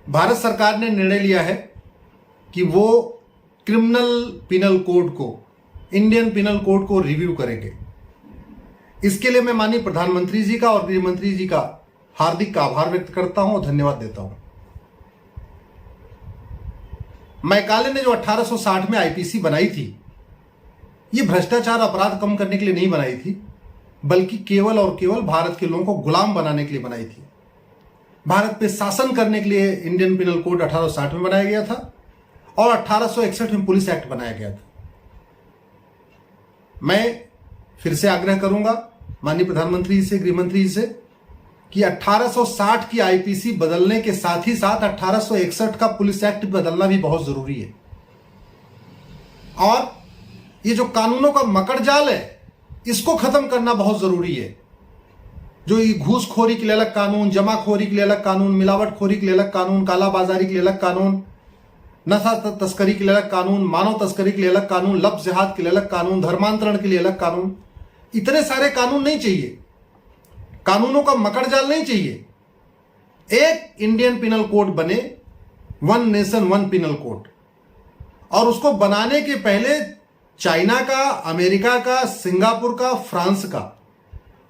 भारत सरकार ने निर्णय लिया है कि वो क्रिमिनल पिनल कोड को, इंडियन पिनल कोड को रिव्यू करेंगे। इसके लिए मैं माननीय प्रधानमंत्री जी का और गृह मंत्री जी का हार्दिक आभार व्यक्त करता हूं और धन्यवाद देता हूं। मैकाले ने जो 1860 में आईपीसी बनाई थी, ये भ्रष्टाचार अपराध कम करने के लिए नहीं बनाई थी, बल्कि केवल और केवल भारत के लोगों को गुलाम बनाने के लिए बनाई थी। भारत पे शासन करने के लिए इंडियन पिनल कोड 1860 में बनाया गया था और 1861 में पुलिस एक्ट बनाया गया था। मैं फिर से आग्रह करूंगा माननीय प्रधानमंत्री से, गृह मंत्री से कि 1860 की आईपीसी बदलने के साथ ही साथ 1861 का पुलिस एक्ट बदलना भी बहुत जरूरी है। और ये जो कानूनों का मकड़जाल है, इसको खत्म करना बहुत जरूरी है। जो ये घूसखोरी के लिए अलग कानून, जमाखोरी के लिए अलग कानून, मिलावटखोरी के लिए अलग कानून, कालाबाजारी के लिए अलग कानून, नशा तस्करी के लिए अलग कानून, मानव तस्करी के लिए अलग कानून, लफ्ज जिहाद के लिए अलग कानून, धर्मांतरण के लिए अलग कानून, इतने सारे कानून नहीं चाहिए। कानूनों का मकड़जाल नहीं चाहिए। एक इंडियन पिनल कोड बने, one nation one penal code. और उसको बनाने के पहले चाइना का, अमेरिका का, सिंगापुर का, फ्रांस का,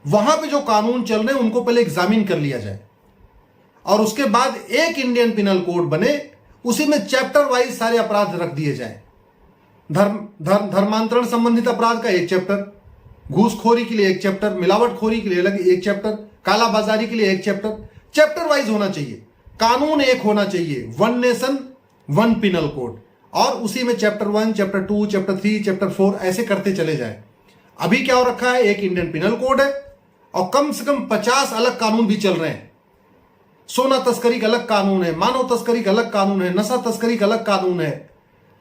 वहां पे जो कानून चल रहे हैं उनको पहले एग्जामिन कर लिया जाए और उसके बाद एक इंडियन पिनल कोड बने, उसी में चैप्टर वाइज सारे अपराध रख दिए जाए। धर्मांतरण संबंधित अपराध का एक चैप्टर, घूसखोरी के लिए एक चैप्टर, मिलावटखोरी के लिए अलग एक चैप्टर, कालाबाजारी के लिए एक चैप्टर, चैप्टर वाइज होना चाहिए। कानून एक होना चाहिए, one nation one penal code, और उसी में चैप्टर 1, चैप्टर 2, चैप्टर 3, चैप्टर 4 ऐसे करते चले जाए। अभी क्या हो रखा है, एक इंडियन पिनल कोड है और कम से कम 50 अलग कानून भी चल रहे हैं। सोना तस्करी का अलग कानून है, मानव तस्करी का अलग कानून है, नशा तस्करी का अलग कानून है,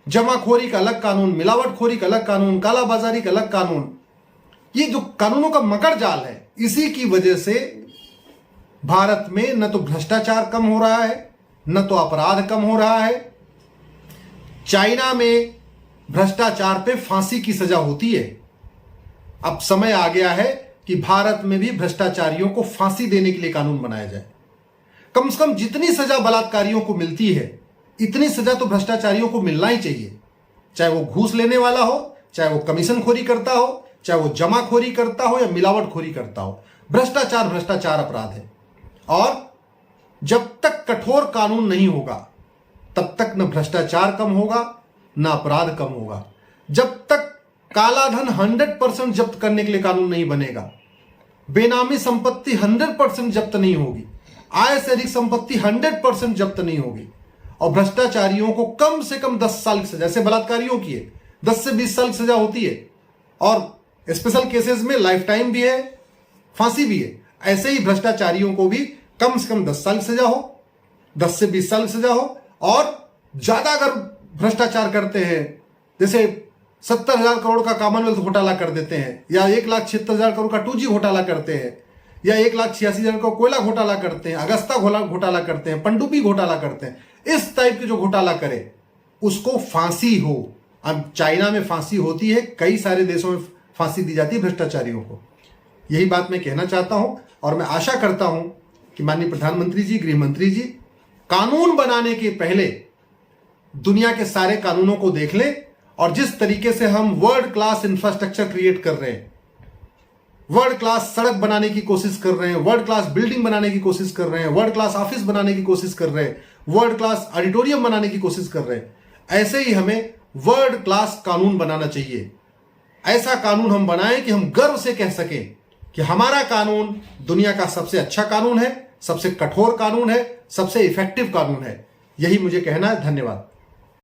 जमाखोरी का अलग कानून, मिलावटखोरी का अलग कानून, कालाबाजारी का अलग कानून। ये जो कानूनों का मकड़ जाल है, इसी की वजह से भारत में न तो भ्रष्टाचार कम हो रहा है, न तो अपराध कम हो रहा है। चाइना में भ्रष्टाचार पे फांसी की सजा होती है। अब समय आ गया है कि भारत में भी भ्रष्टाचारियों को फांसी देने के लिए कानून बनाया जाए। कम से कम जितनी सजा बलात्कारियों को मिलती है, इतनी सजा तो भ्रष्टाचारियों को मिलना ही चाहिए। चाहे वो घूस लेने वाला हो, चाहे वो कमीशन खोरी करता हो, चाहे वो जमाखोरी करता हो या मिलावटखोरी करता हो, भ्रष्टाचार भ्रष्टाचार अपराध है। और जब तक कठोर कानून नहीं होगा, तब तक न भ्रष्टाचार कम होगा, न अपराध कम होगा। जब तक काला धन 100% जब्त करने के लिए कानून नहीं बनेगा, बेनामी संपत्ति 100% जब्त नहीं होगी, आय से अधिक संपत्ति 100% जब्त नहीं होगी, और भ्रष्टाचारियों को कम से कम 10 साल की सजा, जैसे बलात्कारियों की है 10 से 20 साल की सजा होती है, और स्पेशल केसेस में लाइफ टाइम भी है, फांसी भी है। ऐसे ही भ्रष्टाचारियों को भी कम से कम 10 साल की सजा हो, 10 से 20 साल की सजा हो, और ज्यादा अगर भ्रष्टाचार करते हैं, जैसे 70,000 करोड़ का कॉमनवेल्थ घोटाला कर देते हैं, या 1,76,000 करोड़ का 2G घोटाला करते हैं, या 1,86,000 का कोयला घोटाला करते हैं, अगस्ता घोटाला करते हैं, पनडुब्बी घोटाला करते हैं, इस टाइप के जो घोटाला करे उसको फांसी हो। अब चाइना में फांसी होती है, कई सारे देशों में फांसी दी जाती है भ्रष्टाचारियों को। यही बात मैं कहना चाहता हूं और मैं आशा करता हूं कि माननीय प्रधानमंत्री जी, गृह मंत्री जी कानून बनाने के पहले दुनिया के सारे कानूनों को देख लें, और जिस तरीके से हम वर्ल्ड क्लास इंफ्रास्ट्रक्चर क्रिएट कर रहे हैं, वर्ल्ड क्लास सड़क बनाने की कोशिश कर रहे हैं, वर्ल्ड क्लास बिल्डिंग बनाने की कोशिश कर रहे हैं, वर्ल्ड क्लास ऑफिस बनाने की कोशिश कर रहे हैं, वर्ल्ड क्लास ऑडिटोरियम बनाने की कोशिश कर रहे हैं, ऐसे ही हमें वर्ल्ड क्लास कानून बनाना चाहिए। ऐसा कानून हम बनाएं कि हम गर्व से कह सकें कि हमारा कानून दुनिया का सबसे अच्छा कानून है, सबसे कठोर कानून है, सबसे इफेक्टिव कानून है। यही मुझे कहना है। धन्यवाद।